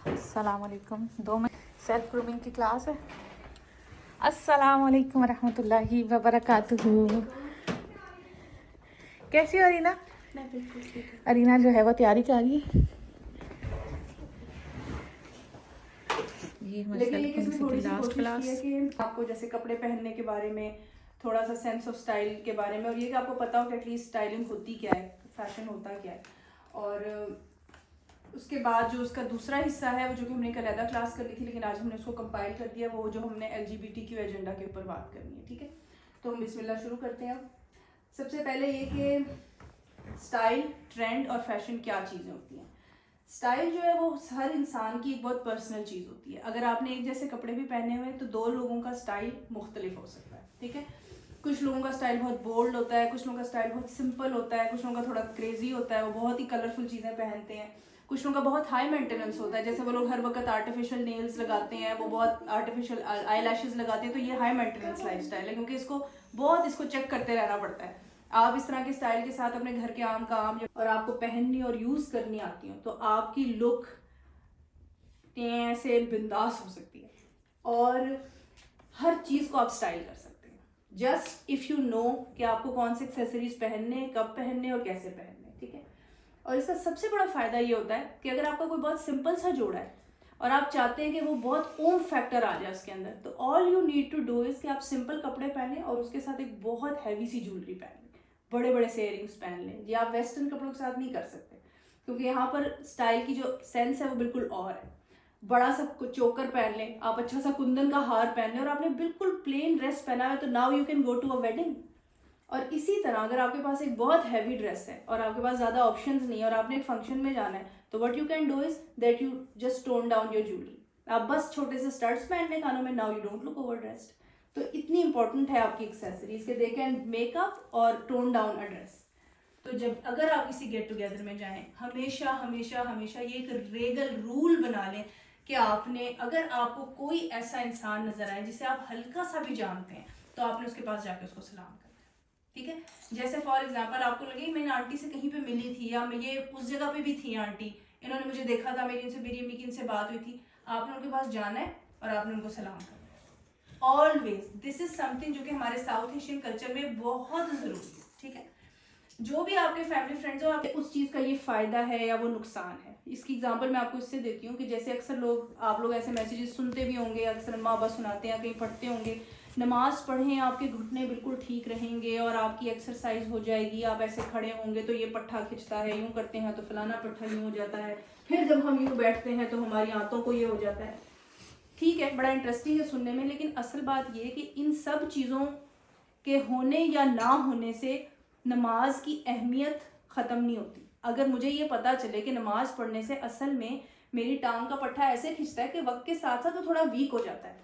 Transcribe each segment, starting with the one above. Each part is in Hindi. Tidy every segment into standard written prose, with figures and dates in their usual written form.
अस्सलाम वालेकुम। 2 मिनट सेल्फ ग्रूमिंग की क्लास है। अस्सलाम वालेकुम रहमतुल्लाहि व बरकातुहू। कैसी हो अरीना? मैं बिल्कुल ठीक हूँ। अरीना जो है वो तैयारी कर रही है। ये हमारी लेकिन सेल्फ इसमें ग्रूमिंग थोड़ी की सी लास्ट कोशिश की है क्लास। कि आपको जैसे कपड़े पहनने के बारे में थोड़ा सा सेंस ऑफ स्टाइल के बारे में, और ये कि आपको पता हो कि एटलीस्ट स्टाइलिंग होती क्या है, फैशन होता क्या है। और उसके बाद जो उसका दूसरा हिस्सा है वो जो कि हमने एक अलग क्लास कर ली थी, लेकिन आज हमने उसको कंपाइल कर दिया, वो जो हमने LGBTQ एजेंडा के ऊपर बात करनी है। ठीक है, तो हम बिस्मिल्लाह शुरू करते हैं। अब सबसे पहले ये कि स्टाइल, ट्रेंड और फैशन क्या चीज़ें होती हैं। स्टाइल जो है वो हर इंसान की एक बहुत पर्सनल चीज़ होती है। अगर आपने एक जैसे कपड़े भी पहने हुए हैं तो दो लोगों का स्टाइल मुख्तलिफ हो सकता है। ठीक है, कुछ लोगों का स्टाइल बहुत बोल्ड होता है, कुछ लोगों का स्टाइल बहुत सिंपल होता है, कुछ लोगों का थोड़ा क्रेजी होता है, वो बहुत ही कलरफुल चीज़ें पहनते हैं। कुछ लोगों का बहुत हाई मेंटेनेंस होता है, जैसे वो लोग हर वक्त आर्टिफिशियल नेल्स लगाते हैं, वो बहुत आर्टिफिशियल आई लैशेज लगाते हैं, तो ये हाई मेंटेनेंस लाइफ स्टाइल है, क्योंकि इसको चेक करते रहना पड़ता है। आप इस तरह के स्टाइल के साथ अपने घर के आम काम और आपको पहननी और यूज करनी आती हो तो आपकी लुक से बिंदास हो सकती है और हर चीज को आप स्टाइल कर सकते हैं, जस्ट इफ यू नो कि आपको कौन से एक्सेसरीज पहनने, कब पहनने और कैसे पहनने। ठीक है, और इसका सबसे बड़ा फायदा ये होता है कि अगर आपका कोई बहुत सिंपल सा जोड़ा है और आप चाहते हैं कि वो बहुत ओम फैक्टर आ जाए उसके अंदर, तो all you need to do is कि आप सिंपल कपड़े पहने और उसके साथ एक बहुत हैवी सी ज्वेलरी पहने, बड़े बड़े से इयरिंग्स पहन लें। ये आप वेस्टर्न कपड़ों के साथ नहीं कर सकते, क्योंकि यहाँ पर स्टाइल की जो सेंस है वो बिल्कुल और है। बड़ा सा चोकर पहन लें आप, अच्छा सा कुंदन का हार पहन लें और आपने बिल्कुल प्लेन ड्रेस पहना है, तो now you can go to a wedding. और इसी तरह अगर आपके पास एक बहुत हैवी ड्रेस है और आपके पास ज़्यादा ऑप्शंस नहीं है और आपने एक फंक्शन में जाना है, तो what you can do is that you just tone down your jewellery. आप बस छोटे से स्टड्स पहन लें कानों में, now you don't look over dressed. तो इतनी इंपॉर्टेंट है आपकी एक्सेसरीज के दे कैन मेकअप और टोन डाउन अ ड्रेस। तो जब अगर आप किसी गेट टुगेदर में जाएं, हमेशा हमेशा हमेशा ये एक रेगल रूल बना लें कि आपने, अगर आपको कोई ऐसा इंसान नजर आए जिसे आप हल्का सा भी जानते हैं, तो आपने उसके पास जाके उसको सलाम करना है। ठीक है, जैसे फॉर एग्जाम्पल आपको लगे मैंने आंटी से कहीं पे मिली थी या मैं ये उस जगह पे भी थी आंटी, इन्होंने मुझे देखा था, मेरी अम्मी की इनसे बात हुई थी, आपने उनके पास जाना है और आपने उनको सलाम करना है। ऑलवेज दिस इज समथिंग जो कि हमारे साउथ एशियन कल्चर में बहुत जरूरी है। ठीक है, जो भी आपके फैमिली फ्रेंड्स हो, आपके उस चीज़ का ये फायदा है या वो नुकसान है। इसकी एग्जांपल मैं आपको इससे देती हूँ कि जैसे अक्सर आप लोग ऐसे मैसेजेस सुनते भी होंगे, अक्सर माँ बाप सुनाते हैं, कहीं पढ़ते होंगे, नमाज पढ़ें आपके घुटने बिल्कुल ठीक रहेंगे और आपकी एक्सरसाइज हो जाएगी, आप ऐसे खड़े होंगे तो ये पट्ठा खिंचता है, यूं करते हैं तो फलाना पट्ठा यूं हो जाता है, फिर जब हम यूं बैठते हैं तो हमारी आंतों को ये हो जाता है। ठीक है, बड़ा इंटरेस्टिंग है सुनने में, लेकिन असल बात ये कि इन सब चीज़ों के होने या ना होने से नमाज की अहमियत ख़त्म नहीं होती। अगर मुझे ये पता चले कि नमाज पढ़ने से असल में मेरी टांग का पट्टा ऐसे खिंचता है कि वक्त के साथ साथ वो थोड़ा वीक हो जाता है,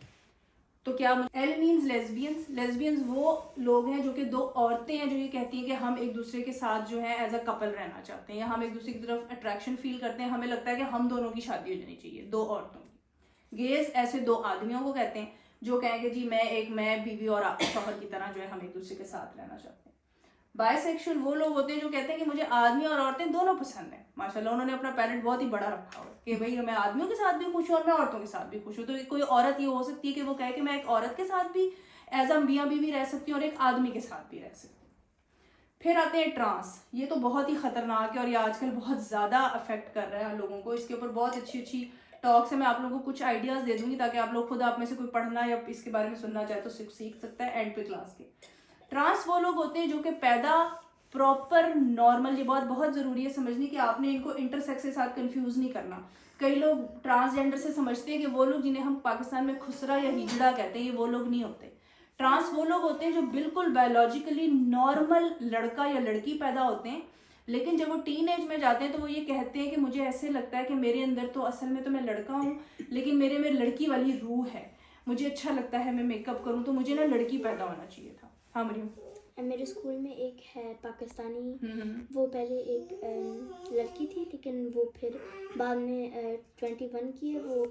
तो क्या एल मीन्स लेस्बियंस। लेस्बियंस वो लोग हैं जो कि दो औरतें हैं जो ये कहती हैं कि हम एक दूसरे के साथ जो है एज अ कपल रहना चाहते हैं, या हम एक दूसरे की तरफ अट्रैक्शन फील करते हैं, हमें लगता है कि हम दोनों की शादी हो जानी चाहिए, दो औरतों की। गेज ऐसे दो आदमियों को कहते हैं जो कहेंगे जी मैं बीवी और आप शौहर की तरह जो है हम एक दूसरे के साथ रहना चाहते हैं। बायसेक्सुअल वो लोग होते हैं जो कहते हैं कि मुझे आदमी और औरतें दोनों पसंद है। माशाल्लाह उन्होंने अपना पैलेट बहुत ही बड़ा रखा हो कि भाई मैं आदमियों के साथ भी खुश हूँ और मैं औरतों के साथ भी खुश हूँ। तो कोई औरत ये हो सकती है कि वो कहे कि मैं एक औरत के साथ भी एज अ मियाँ बीवी रह सकती हूँ और एक आदमी के साथ भी रह सकती हूँ। फिर आते हैं ट्रांस। ये तो बहुत ही खतरनाक है और ये आजकल बहुत ज़्यादा अफेक्ट कर रहा है लोगों को। इसके ऊपर बहुत अच्छी अच्छी टॉक्स है, मैं आप लोगों को कुछ आइडियाज़ दे दूंगी ताकि आप लोग खुद, आप में से कोई पढ़ना या इसके बारे में सुनना चाहे तो सीख सकता है एंड पे क्लास के। ट्रांस वो लोग होते हैं जो कि पैदा प्रॉपर नॉर्मल, ये बहुत बहुत ज़रूरी है समझनी कि आपने इनको इंटरसेक्स के साथ कंफ्यूज नहीं करना। कई लोग ट्रांसजेंडर से समझते हैं कि वो लोग जिन्हें हम पाकिस्तान में खुसरा या हिजड़ा कहते हैं, ये वो लोग नहीं होते। ट्रांस वो लोग होते हैं जो बिल्कुल बायोलॉजिकली नॉर्मल लड़का या लड़की पैदा होते हैं, लेकिन जब वो टीन एज में जाते हैं तो वो ये कहते हैं कि मुझे ऐसे लगता है कि मेरे अंदर तो असल में तो मैं लड़का हूँ, लेकिन मेरे में लड़की वाली रूह है, मुझे अच्छा लगता है मैं मेकअप करूँ तो मुझे ना लड़की पैदा होना चाहिए था। हाँ मरियम। मेरे स्कूल में एक है पाकिस्तानी, वो पहले एक लड़की थी लेकिन वो फिर बाद में 21 की है वो,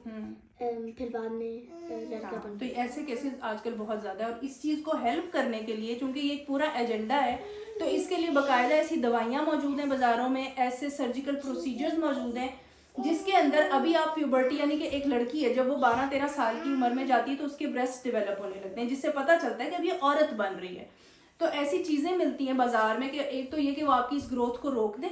फिर बाद में लड़का बन गया। तो ऐसे केसेस आजकल बहुत ज़्यादा है और इस चीज़ को हेल्प करने के लिए, चूँकि ये एक पूरा एजेंडा है, तो इसके लिए बाकायदा ऐसी दवाइयाँ मौजूद हैं बाज़ारों में, ऐसे सर्जिकल प्रोसीजर्स मौजूद हैं जिसके अंदर अभी आप प्यूबर्टी, यानी कि एक लड़की है जब वो 12-13 साल की उम्र में जाती है तो उसके ब्रेस्ट डेवलप होने लगते हैं, जिससे पता चलता है कि अब ये औरत बन रही है। तो ऐसी चीज़ें मिलती हैं बाजार में कि एक तो ये कि वो आपकी इस ग्रोथ को रोक दे,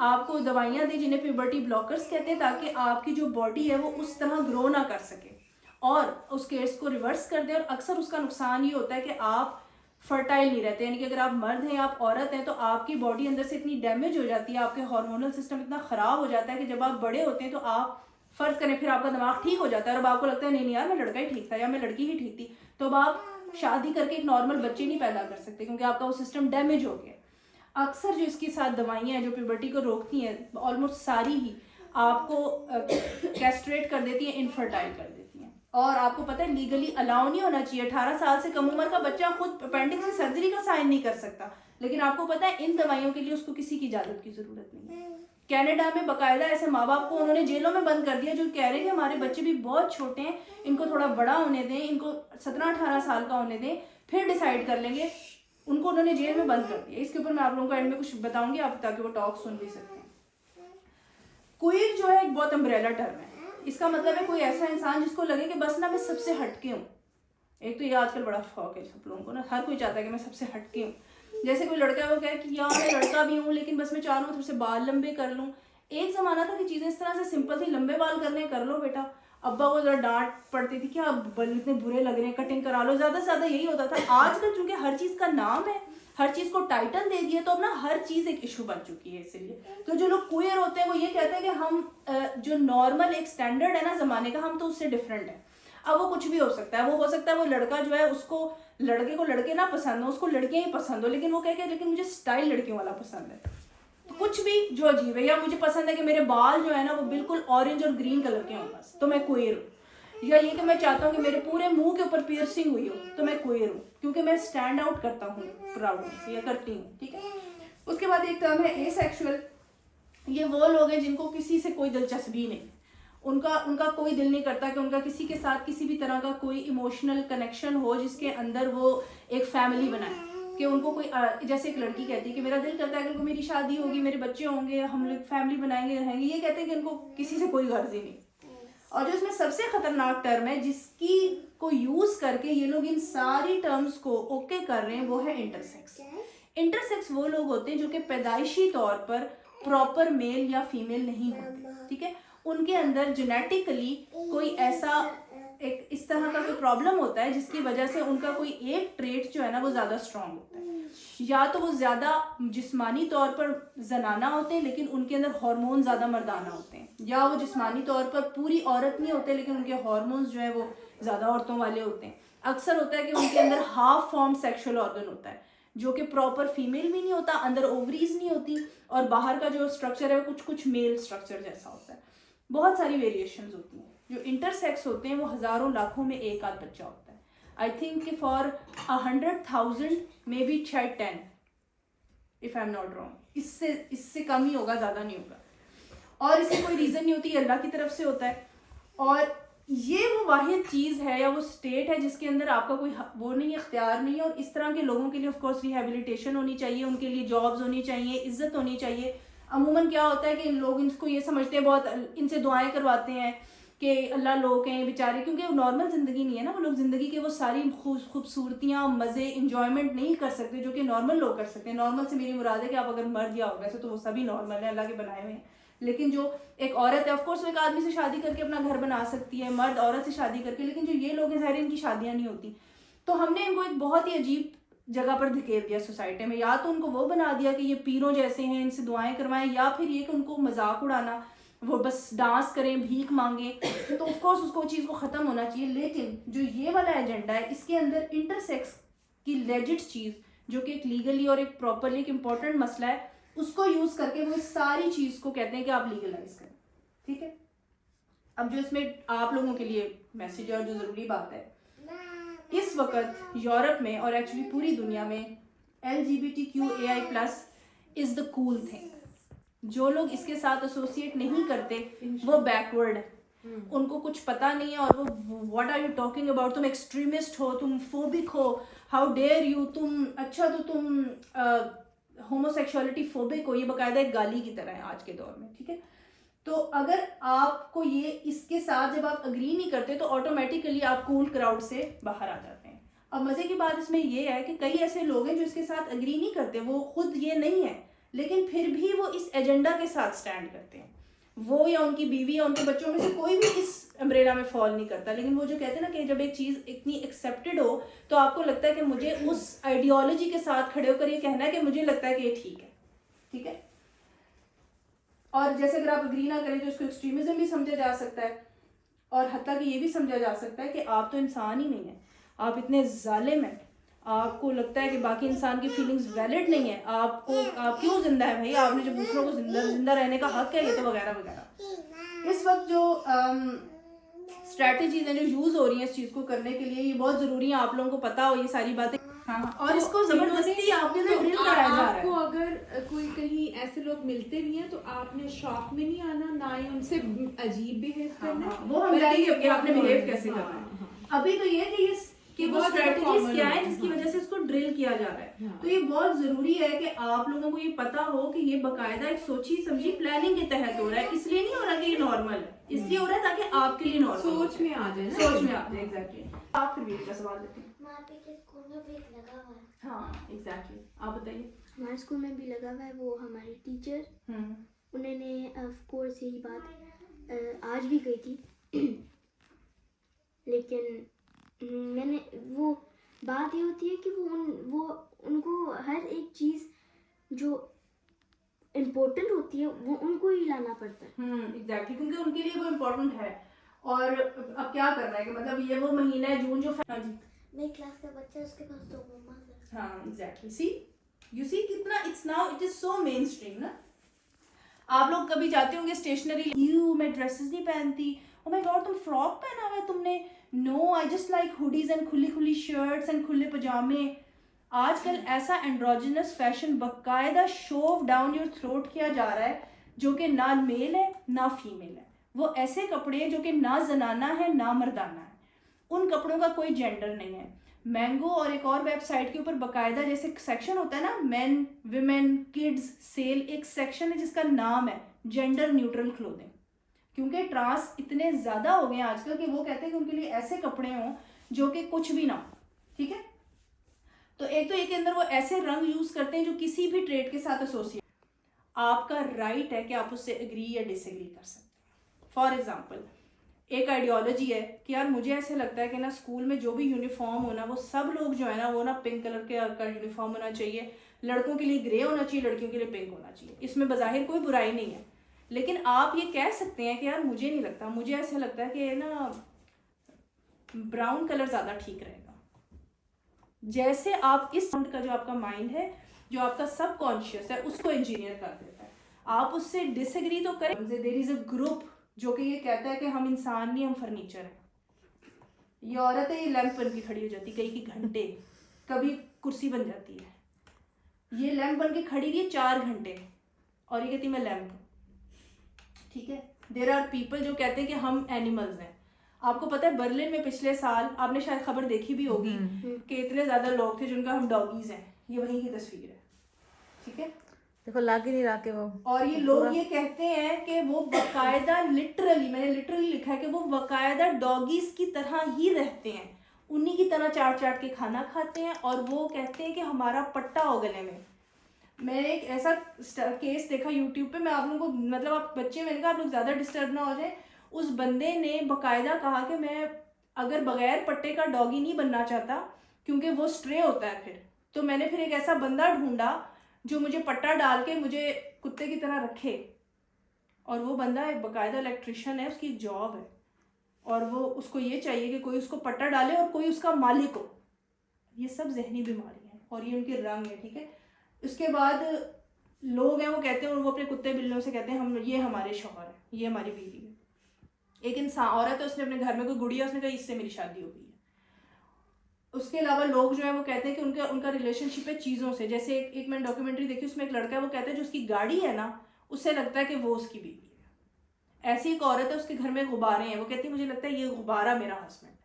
आपको दवाइयाँ दें जिन्हें प्यूबर्टी ब्लॉकर्स कहते हैं, ताकि आपकी जो बॉडी है वो उस तरह ग्रो ना कर सके और उस केस को रिवर्स कर दे। और अक्सर उसका नुकसान ये होता है कि आप फर्टाइल नहीं रहते, यानी कि अगर आप मर्द हैं, आप औरत हैं, तो आपकी बॉडी अंदर से इतनी डैमेज हो जाती है, आपके हार्मोनल सिस्टम इतना ख़राब हो जाता है कि जब आप बड़े होते हैं तो आप फ़र्ज़ करें फिर आपका दिमाग ठीक हो जाता है और अब आपको लगता है नहीं यार मैं लड़का ही ठीक था या मैं लड़की ही ठीक थी, तो अब आप शादी करके एक नॉर्मल बच्चे नहीं पैदा कर सकते क्योंकि आपका वो सिस्टम डैमेज हो गया। अक्सर जो इसके साथ दवाइयाँ हैं जो प्यूबर्टी को रोकती हैं, ऑलमोस्ट सारी ही आपको कैस्ट्रेट कर देती हैं, इनफर्टाइल कर देती हैं। और आपको पता है लीगली अलाउ नहीं होना चाहिए, 18 साल से कम उम्र का बच्चा खुद अपेंडिक्स की सर्जरी का साइन नहीं कर सकता, लेकिन आपको पता है इन दवाइयों के लिए उसको किसी की इजाजत की जरूरत नहीं है। कनाडा में बाकायदा ऐसे माँ बाप को उन्होंने जेलों में बंद कर दिया जो कह रहे हैं कि हमारे बच्चे भी बहुत छोटे हैं, इनको थोड़ा बड़ा होने दें, इनको 17-18 साल का होने दें, फिर डिसाइड कर लेंगे। उनको उन्होंने जेल में बंद कर दिया। इसके ऊपर मैं आप लोगों को एंड में कुछ बताऊंगी आप, ताकि वो टॉक सुन भी सकते हैं। क्वीर जो है एक बहुत अम्ब्रेला टर्म है। इसका मतलब है कोई ऐसा इंसान जिसको लगे कि बस ना मैं सबसे हटके हूँ। एक तो ये आजकल बड़ा शौक है सब लोगों को ना, हर कोई चाहता है कि मैं सबसे हटके हूँ। जैसे कोई लड़का है वो कहे कि यार मैं लड़का भी हूँ लेकिन बस मैं चाह रहा हूँ थोड़े से बाल लंबे कर लूँ। एक जमाना था कि चीजें इस तरह से सिंपल थी, लंबे बाल करने कर लो बेटा। अब्बा को जरा डांट पड़ती थी कि आप बाल इतने बुरे लग रहे हैं, कटिंग करा लो, ज्यादा से ज्यादा यही होता था। आजकल चूंकि हर चीज का नाम है, हर चीज को टाइटल दे दिया, तो अब ना हर चीज एक इशू बन चुकी है। इसलिए तो जो लोग क्वेयर होते हैं वो ये कहते हैं कि हम जो नॉर्मल एक स्टैंडर्ड है ना जमाने का, हम तो उससे डिफरेंट है। अब वो कुछ भी हो सकता है, वो हो सकता है वो लड़का जो है उसको लड़के को लड़के ना पसंद हो, उसको लड़कियां ही पसंद हो, लेकिन वो कहे लेकिन मुझे स्टाइल लड़कियों वाला पसंद है, तो कुछ भी जो अजीब है। या मुझे पसंद है कि मेरे बाल जो है ना वो बिल्कुल ऑरेंज और ग्रीन कलर के हों बस, तो मैं क्वेयर हूँ। या ये कि मैं चाहता हूँ कि मेरे पूरे मुंह के ऊपर पियर्सिंग हुई हो, तो मैं क्वेयर हूँ, क्योंकि मैं स्टैंड आउट करता हूँ प्राउडली से, या करती हूँ। ठीक है। उसके बाद एक टर्म है एसेक्सुअल। ये वो लोग हैं जिनको किसी से कोई दिलचस्पी नहीं, उनका कोई दिल नहीं करता कि उनका किसी के साथ किसी भी तरह का कोई इमोशनल कनेक्शन हो जिसके अंदर वो एक फैमिली बनाए। कि उनको कोई जैसे एक लड़की कहती है कि मेरा दिल करता है कि मेरी शादी होगी, मेरे बच्चे होंगे, हम लोग फैमिली बनाएंगे, रहेंगे। ये कहते हैं कि उनको किसी से कोई गर्ज ही नहीं। और जो इसमें सबसे खतरनाक टर्म है जिसकी को यूज करके ये लोग इन सारी टर्म्स को ओके कर रहे हैं, वो है इंटरसेक्स। इंटरसेक्स वो लोग होते हैं जो कि पैदाइशी तौर पर प्रॉपर मेल या फीमेल नहीं होते। ठीक है। उनके अंदर जेनेटिकली कोई ऐसा एक इस तरह का कोई प्रॉब्लम होता है जिसकी वजह से उनका कोई एक ट्रेट जो है ना वो ज्यादा स्ट्रांग होता है। या तो वो ज्यादा जिस्मानी तौर पर जनाना होते हैं लेकिन उनके अंदर हार्मोन ज्यादा मर्दाना होते हैं, या वो जिस्मानी तौर पर पूरी औरत नहीं होते लेकिन उनके हार्मोन्स जो है वो ज्यादा औरतों वाले होते हैं। अक्सर होता है कि उनके अंदर हाफ फॉर्म सेक्सुअल ऑर्गन होता है जो कि प्रॉपर फीमेल भी नहीं होता, अंदर ओवरीज नहीं होती, और बाहर का जो स्ट्रक्चर है वो कुछ कुछ मेल स्ट्रक्चर जैसा होता है। बहुत सारी वेरिएशंस होती हैं। जो इंटरसेक्स होते हैं वो हजारों लाखों में एक आध बच्चा होता है। I think for 100,000 may be 10 if I am not wrong. इससे कम ही होगा, ज्यादा नहीं होगा। और इसकी कोई रीजन नहीं होती, अल्लाह की तरफ से होता है। और ये वो वाहिद चीज है या वो स्टेट है जिसके अंदर आपका कोई वो नहीं है, इख्तियार नहीं है। और इस तरह के लोगों के लिए ऑफ कोर्स रिहेबिलिटेशन होनी चाहिए, उनके लिए जॉब्स होनी चाहिए, इज्जत होनी चाहिए। अमूमन क्या होता है कि लोग इनको ये समझते हैं, बहुत इनसे दुआएं करवाते हैं कि अल्लाह लोग हैं बेचारे, क्योंकि वो नॉर्मल ज़िंदगी नहीं है ना। वो लोग ज़िंदगी के वो सारी खूबसूरतियाँ, मज़े, इंजॉयमेंट नहीं कर सकते जो कि नॉर्मल लोग कर सकते हैं। नॉर्मल से मेरी मुराद है कि आप अगर मर्द या हो, वैसे तो वो सभी नॉर्मल है, अल्लाह के बनाए हुए हैं। लेकिन जो एक औरत है, ऑफकोर्स वो एक आदमी से शादी करके अपना घर बना सकती है, मर्द औरत से शादी करके। लेकिन जो ये लोग हैं ज़ाहिर इनकी शादियाँ नहीं होती। तो हमने इनको एक बहुत ही अजीब जगह पर धकेल दिया सोसाइटी में। या तो उनको वो बना दिया कि ये पीरों जैसे हैं, इनसे दुआएं करवाएं, या फिर ये कि उनको मजाक उड़ाना, वो बस डांस करें, भीख मांगे। तो ऑफकोर्स उसको चीज़ को ख़त्म होना चाहिए। लेकिन जो ये वाला एजेंडा है, इसके अंदर इंटरसेक्स की लेजिट चीज़ जो कि एक लीगली और एक प्रॉपरली एक इम्पॉर्टेंट मसला है, उसको यूज़ करके वो इस सारी चीज़ को कहते हैं कि आप लीगलाइज करें। ठीक है। अब जो इसमें आप लोगों के लिए मैसेज है और जो ज़रूरी बात है, इस वक्त यूरोप में और एक्चुअली पूरी दुनिया में LGBTQAI+ is the cool thing. जो लोग इसके साथ एसोसिएट नहीं करते वो बैकवर्ड है, उनको कुछ पता नहीं है। और वो what are you talking about, तुम एक्सट्रीमिस्ट हो, तुम फोबिक हो, हाउ डेयर यू, तुम अच्छा तो तुम होमोसेक्सुअलिटी फोबिक हो। ये बाकायदा एक गाली की तरह है आज के दौर में। ठीक है। तो अगर आपको ये इसके साथ जब आप अग्री नहीं करते तो ऑटोमेटिकली आप कूल क्राउड से बाहर आ जाते हैं। अब मजे की बात इसमें ये है कि कई ऐसे लोग हैं जो इसके साथ अग्री नहीं करते, वो खुद ये नहीं है, लेकिन फिर भी वो इस एजेंडा के साथ स्टैंड करते हैं। वो या उनकी बीवी या उनके बच्चों में से कोई भी इस अम्ब्रेला में फॉल नहीं करता, लेकिन वो जो कहते हैं ना कि जब एक चीज़ इतनी एक्सेप्टेड हो तो आपको लगता है कि मुझे उस आइडियोलॉजी के साथ खड़े होकर ये कहना है कि मुझे लगता है कि ये ठीक है, ठीक है। और जैसे अगर आप अग्री ना करें तो इसको एक्सट्रीमिज्म भी समझा जा सकता है, और हत्ता कि ये भी समझा जा सकता है कि आप तो इंसान ही नहीं है, आप इतने जालिम हैं, आपको लगता है कि बाकी इंसान की फीलिंग्स वैलिड नहीं है, आप क्यों जिंदा है भाई, आपने जो दूसरों को जिंदा रहने का हक है, ये तो वगैरह वगैरह। इस वक्त जो स्ट्रैटेजीज हैं जो यूज हो रही हैं इस चीज को करने के लिए, ये बहुत जरूरी है आप लोगों को पता हो ये सारी बातें। हाँ, और इसको जबरदस्ती आपके से ड्रिल कराया जा रहा है। आपको अगर कोई कहीं ऐसे लोग मिलते भी हैं तो आपने शॉक में नहीं आना, ना ही उनसे अजीब बिहेव करना। वो हम बताएंगे कि आपने बिहेव कैसे करना है। अभी तो ये है कि वो स्ट्रेटजीज क्या है जिसकी वजह से इसको ड्रिल किया जा रहा है। तो ये बहुत जरूरी है कि आप लोगों को ये पता हो कि ये बकायदा एक सोची समझी प्लानिंग के तहत हो रहा है। इसलिए नहीं हो रहा कि ये नॉर्मल है, इसलिए हो रहा है ताकि आपके लिए नॉर्मल सोच में आ जाए, सोच में आ जाए। एग्जैक्टली। आप फिर भी का सवाल देते हैं। हमारे स्कूल में भी एक लगा हुआ है। हाँ एग्जैक्टली, आप बताइए। हमारे स्कूल में भी लगा हुआ है, वो हमारे टीचर उन्होंने ऑफ कोर्स यही बात आज भी कही थी लेकिन मैंने वो बात ये होती है कि वो उनको हर एक चीज़ जो इम्पोर्टेंट होती है वो उनको ही लाना पड़ता है। एग्जैक्टली, क्योंकि उनके लिए वो इम्पोर्टेंट है। और अब क्या करना है कि मतलब ये वो महीना है जून जो हाँ जी मेरी क्लास का बच्चा उसके पास तो मम्मा है। हाँ एग्जैक्टली, सी यू सी कितना it's now it is so main stream ना। आप लोग कभी जाते होंगे स्टेशनरी, यू मैं ड्रेसेस नहीं पहनती, ओ माय गॉड तुम फ्रॉक पहना हुआ है तुमने, no I just like hoodies and खुली खुली शर्ट्स एंड खुले पजामे। आजकल ऐसा एंड्रोजिनस फैशन बकायदा शोव डाउन योर थ्रोट किया जा रहा है जो कि ना मेल है ना फीमेल है। वो ऐसे कपड़े जो कि ना जनाना है ना मर्दाना है, उन कपड़ों का कोई जेंडर नहीं है। मैंगो और एक और वेबसाइट के ऊपर बकायदा जैसे सेक्शन होता है ना, मेन विमेन किड्स सेल, एक सेक्शन है जिसका नाम है जेंडर न्यूट्रल क्लोथिंग, क्योंकि ट्रांस इतने ज़्यादा हो गए हैं आजकल कि वो कहते हैं कि उनके लिए ऐसे कपड़े हों जो कि कुछ भी ना हो, ठीक है। तो एक तो एक के अंदर वो ऐसे रंग यूज़ करते हैं जो किसी भी ट्रेड के साथ एसोसिएट, आपका राइट है कि आप उससे एग्री या डिसएग्री कर सकते हैं। फॉर एग्जाम्पल एक आइडियोलॉजी है कि यार मुझे ऐसे लगता है कि ना स्कूल में जो भी यूनिफॉर्म होना वो सब लोग जो है ना वो ना पिंक कलर का यूनिफॉर्म होना चाहिए, लड़कों के लिए ग्रे होना चाहिए, लड़कियों के लिए पिंक होना चाहिए। इसमें बज़ाहिर कोई बुराई नहीं है, लेकिन आप ये कह सकते हैं कि यार मुझे नहीं लगता, मुझे ऐसा लगता है कि ना ब्राउन कलर ज़्यादा ठीक रहेगा। जैसे आप इस का जो आपका माइंड है, जो आपका सबकॉन्शियस है, उसको इंजीनियर कर देता है। आप उससे डिसएग्री तो करें। देयर इज अ ग्रुप जो कि ये कहता है कि हम इंसान नहीं, हम फर्नीचर हैं। ये औरत है, ये लैंप बन के खड़ी हो जाती कई की घंटे, कभी कुर्सी बन जाती है। ये लैंप बन के खड़ी रही 4 घंटे और ये कहती मैं लैंप हूँ, ठीक है। देयर आर पीपल जो कहते हैं कि हम एनिमल्स हैं। आपको पता है बर्लिन में पिछले साल आपने शायद खबर देखी भी होगी कि इतने ज्यादा लोग थे जिनका हम डॉगीज हैं। ये वहीं की तस्वीर है, ठीक है, देखो लग ही नहीं रहा कि वो। और ये लोग ये कहते हैं कि वो बकायदा लिटरली, मैंने लिटरली लिखा है कि वो बकायदा डॉगीज की तरह ही रहते हैं, उन्हीं की तरह चाट चाट के खाना खाते हैं, और वो कहते हैं कि हमारा पट्टा हो गले में। मैंने एक ऐसा केस देखा यूट्यूब पे, मैं आप लोगों को मतलब आप बच्चे, मैंने कहा आप लोग ज़्यादा डिस्टर्ब ना हो जाए। उस बंदे ने बकायदा कहा कि मैं अगर बगैर पट्टे का डॉगी नहीं बनना चाहता क्योंकि वो स्ट्रे होता है फिर, तो मैंने फिर एक ऐसा बंदा ढूंढा जो मुझे पट्टा डाल के मुझे कुत्ते की तरह रखे। और वो बंदा एक बकायदा इलेक्ट्रिशियन है, उसकी जॉब है, और वो उसको ये चाहिए कि कोई उसको पट्टा डाले और कोई उसका मालिक हो। ये सब जहनी बीमारियाँ हैं और ये उनके रंग है, ठीक है। उसके बाद लोग हैं वो कहते हैं, और वो अपने कुत्ते बिल्लियों से कहते हैं हम, ये हमारे शौहर है, ये हमारी बीवी है। एक इंसान औरत है, उसने अपने घर में कोई गुड़िया, उसने कहा इससे मेरी शादी हो गई है। उसके अलावा लोग जो है वो कहते हैं कि उनका रिलेशनशिप है चीज़ों से। जैसे एक मैंने डॉक्यूमेंट्री देखी, उसमें एक लड़का है, वो कहता है जो उसकी गाड़ी है ना उससे लगता है कि वो उसकी बीवी है। ऐसी एक औरत है, उसके घर में गुब्बारे हैं, वो कहती है मुझे लगता है ये गुब्बारा मेरा हस्बैंड है।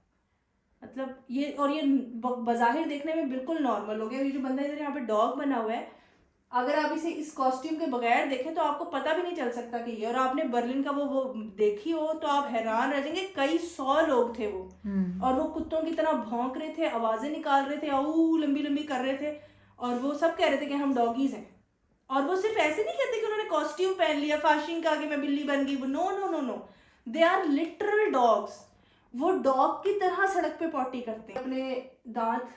मतलब ये, और ये बज़ाहिर देखने में बिल्कुल नॉर्मल हो गया। ये जो बंदा इधर यहाँ पे डॉग बना हुआ है, अगर आप इसे इस कॉस्ट्यूम के बगैर देखें तो आपको पता भी नहीं चल सकता कि ये, और आपने बर्लिन का वो देखी हो तो आप हैरान रह जाएंगे, कई 100 लोग थे वो, और वो कुत्तों की तरह भौंक रहे थे, आवाजें निकाल रहे थे, आऊ लंबी लंबी कर रहे थे, और वो सब कह रहे थे कि हम डॉगीज हैं। और वो सिर्फ ऐसे नहीं कहते कि उन्होंने कॉस्ट्यूम पहन लिया, फाशिंग का आगे मैं बिल्ली बन गई, no no no no, they are literal dogs. वो डॉग की तरह सड़क पे पॉटी करते हैं। अपने दांत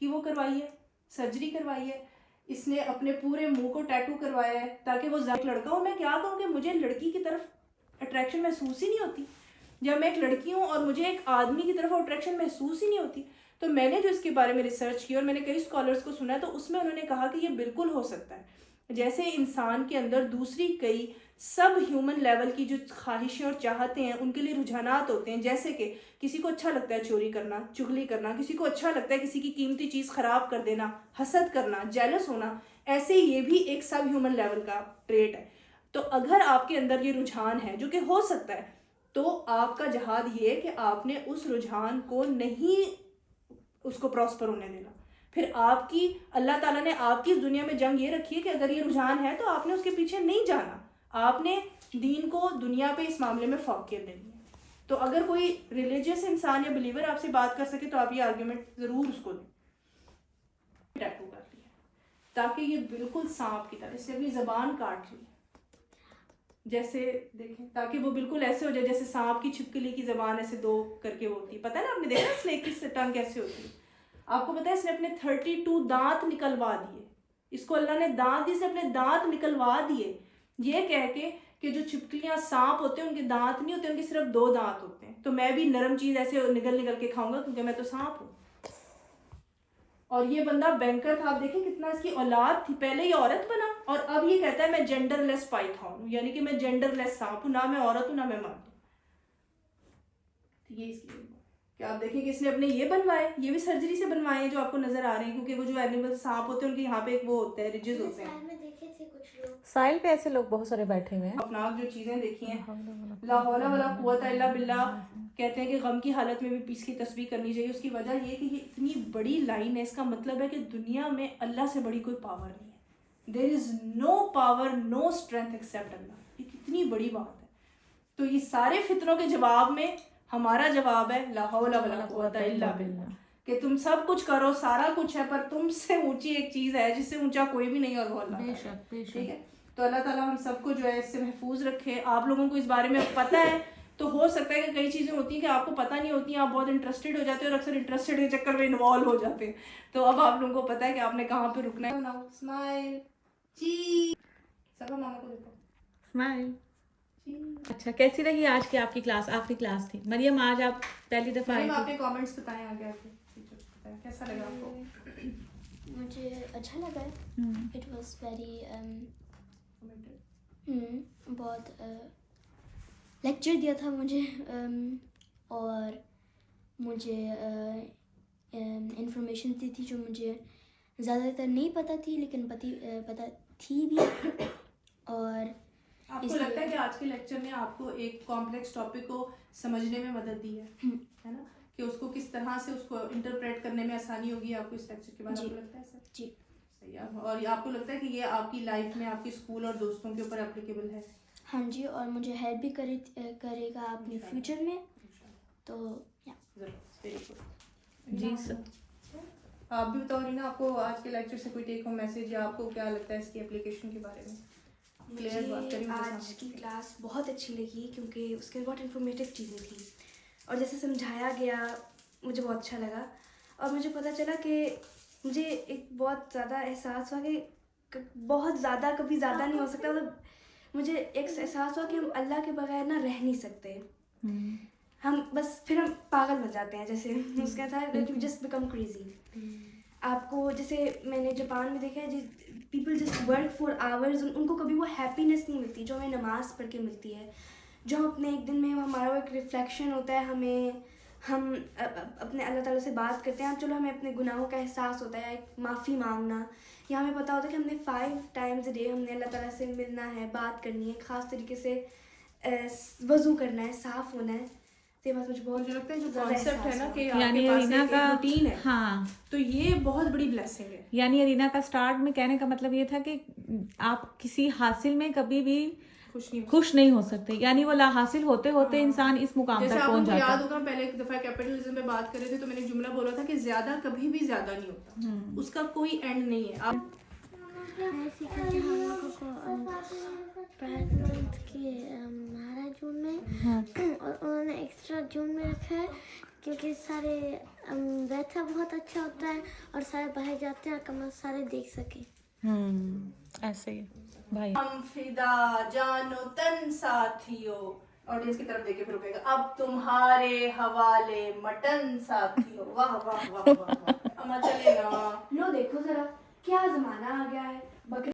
की वो करवाई है, सर्जरी करवाई है, इसने अपने पूरे मुंह को टैटू करवाया है ताकि वो एक लड़का हो। मैं क्या कहूँ कि मुझे लड़की की तरफ अट्रैक्शन महसूस ही नहीं होती, जब मैं एक लड़की हूँ और मुझे एक आदमी की तरफ अट्रैक्शन महसूस ही नहीं होती। तो मैंने जो इसके बारे में रिसर्च की और मैंने कई स्कॉलर्स को सुना, तो उसमें उन्होंने कहा कि ये बिल्कुल हो सकता है, जैसे इंसान के अंदर दूसरी कई सब ह्यूमन लेवल की जो ख्वाहिशें और चाहते हैं, उनके लिए रुझानात होते हैं, जैसे कि किसी को अच्छा लगता है चोरी करना, चुगली करना, किसी को अच्छा लगता है किसी की कीमती चीज़ खराब कर देना, हसद करना, जेलस होना, ऐसे ये भी एक सब ह्यूमन लेवल का ट्रेट है। तो अगर आपके अंदर ये रुझान है, जो कि हो सकता है, तो आपका जहाद ये है कि आपने उस रुझान को नहीं उसको प्रॉस्पर होने देना। फिर आपकी अल्लाह ताला ने आपकी इस दुनिया में जंग ये रखी है कि अगर ये रुझान है तो आपने उसके पीछे नहीं जाना, आपने दीन को दुनिया पे इस मामले में फौकियत देनी है। तो अगर कोई रिलीजियस इंसान या बिलीवर आपसे बात कर सके तो आप ये आर्ग्यूमेंट ज़रूर उसको दें। टैटू कर लिया ताकि ये बिल्कुल सांप की तरह, इससे अपनी ज़बान काट ली, जैसे देखें, ताकि वो बिल्कुल ऐसे हो जाए जैसे सांप की छिपकली की ज़बान ऐसे दो करके वो होती है। पता है ना, आपने देखा स्नेक की टंग कैसे होती है? आपको पता है इसने अपने 32 दांत निकलवा दिए, इसको अल्लाह ने दांत दिए, इसने अपने दांत निकलवा दिए, ये कह के कि जो छिपकलियां सांप होते हैं उनके दांत नहीं होते, उनके सिर्फ 2 दांत होते हैं, तो मैं भी नरम चीज ऐसे निकल के खाऊंगा क्योंकि मैं तो सांप हूँ। और ये बंदा बैंकर था, आप देखें कितना इसकी औलाद थी, पहले ये औरत बना और अब ये कहता है मैं जेंडरलेस पाइथन हूँ, यानी कि मैं जेंडरलेस सांप हूँ, ना मैं औरत हूँ ना मैं मर्द हूँ। ये इसकी क्या आप देखें कि इसने अपने ये बनवाए, ये भी सर्जरी से बनवाए हैं जो आपको नजर आ रहे हैं, क्योंकि वो जो एनिमल सांप होते हैं उनके यहाँ पे एक वो होता है, रिजेस होते हैं। साहिल पे ऐसे लोग बहुत सारे बैठे हुए हैं। अपना जो चीजें देखी हैं, ला हौला वला कुव्वत इल्ला बिल्लाह, कहते हैं कि गम की हालत में भी इसकी तस्बीह करनी चाहिए। उसकी वजह ये कि ये इतनी बड़ी लाइन है, इसका मतलब है कि दुनिया में अल्लाह से बड़ी कोई पावर नहीं है। There is no power no strength except Allah. ये कितनी बड़ी बात है। तो ये सारे फितरों के जवाब में हमारा जवाब है ला हौला वला कुव्वत इल्ला बिल्लाह, कि तुम सब कुछ करो, सारा कुछ है, पर तुमसे ऊंची एक चीज है जिससे ऊंचा कोई भी नहीं, और वो अल्लाह। बेशक बेशक। ठीक है, तो अल्लाह ताला हम सबको जो है इससे महफूज रखे। आप लोगों को इस बारे में पता है, तो हो सकता है कि कई चीज़ें होती हैं कि आपको पता नहीं होती हैं, आप बहुत इंटरेस्टेड हो जाते हो और अक्सर इंटरेस्टेड के चक्कर में इन्वॉल्व हो जाते हैं। तो अब आप लोगों को पता है कि आपने कहाँ पे रुकना है। स्माइल जी, सब मामा को देखो, स्माइल। अच्छा, कैसी रही आज की आपकी क्लास? आखिरी क्लास थी मरियम, आज आप पहली दफा आई थी। आपने कमेंट्स बताएं आगे आके, कैसा लगा आपको? मुझे अच्छा लगा। इट वाज वेरी बहुत लेक्चर दिया था मुझे, और मुझे इंफॉर्मेशन दी थी जो मुझे ज़्यादातर नहीं पता थी, लेकिन पता थी भी। और आपको लगता है कि आज के लेक्चर ने आपको एक कॉम्प्लेक्स टॉपिक को समझने में मदद दी है ना, कि उसको किस तरह से उसको इंटरप्रेट करने में आसानी होगी आपको इस लेक्चर के बाद? आपको लगता है सर? जी सही है। और आपको लगता है कि ये आपकी लाइफ में आपके स्कूल और दोस्तों के ऊपर एप्लीकेबल है? हाँ जी, और मुझे हेल्प भी करेगा अपने फ्यूचर में, तो जी सर। आप भी बताओ रीना, आपको आज के लेक्चर से कोई टेक होम मैसेज या आपको क्या लगता है इसकी एप्लीकेशन के बारे में? मुझे आज की क्लास बहुत अच्छी लगी क्योंकि उसके बहुत इन्फॉर्मेटिव चीज़ें थी, और जैसे समझाया गया मुझे बहुत अच्छा लगा। और मुझे पता चला कि मुझे एक बहुत ज़्यादा एहसास हुआ कि बहुत ज़्यादा कभी ज़्यादा नहीं हो सकता। मतलब मुझे एक एहसास हुआ कि हम अल्लाह के बगैर ना रह नहीं सकते, हम बस फिर हम पागल बन जाते हैं, जैसे उसका था that you just become crazy. आपको जैसे मैंने जापान में देखा है, people just work for hours, उनको कभी वो हैप्पीनेस नहीं मिलती जो हमें नमाज़ पढ़ के मिलती है, जो हम अपने एक दिन में हमारा वो एक रिफ्लेक्शन होता है, हम अपने अल्लाह ताला से बात करते हैं। चलो हमें अपने गुनाहों का एहसास होता है, एक माफ़ी मांगना, या हमें पता होता है कि हमने 5 टाइम्स अ डे हमने अल्लाह ताला से मिलना है, बात करनी है, ख़ास तरीके से वज़ू करना है, साफ़ होना है। तो ये बात मुझे बहुत मुझे लगता है जो ज़्यादा कॉन्सेप्ट है एहसास ना हुआ। कि यानी आपके पास अरीना एक का रूटीन है, हाँ, तो ये बहुत बड़ी ब्लेसिंग है। यानी अरीना का स्टार्ट में कहने का मतलब ये था कि आप किसी हासिल में कभी भी खुश नहीं हो सकते, यानी वो ला हासिल होते होते इंसान इस मुकाम जैसे तक आपको पहुंच जाता याद है। होगा पहले एक दफा कैपिटलिज्म पे बात कर रहे थे तो मैंने एक जुमला बोला था कि ज्यादा कभी भी ज्यादा नहीं होता, उसका कोई एंड नहीं है। आप मैं सीखा कि हम लोगों को प्राइड मंथ के महाराज जून में और उन्होंने एक्स्ट्रा जून में रखा है क्योंकि सारे वैथा बहुत अच्छा होता है और सारे बाहर जाते हैं कम सारे देख सके। ऐसे ही भाई। हम फिदा जानो तन साथियों, ऑडियंस की तरफ देखे फिर रुकेगा, अब तुम्हारे हवाले मटन साथियों। वाह वाह वाह वाह वाह, अम्मा चले ना। लो देखो जरा क्या जमाना आ गया है, बकरी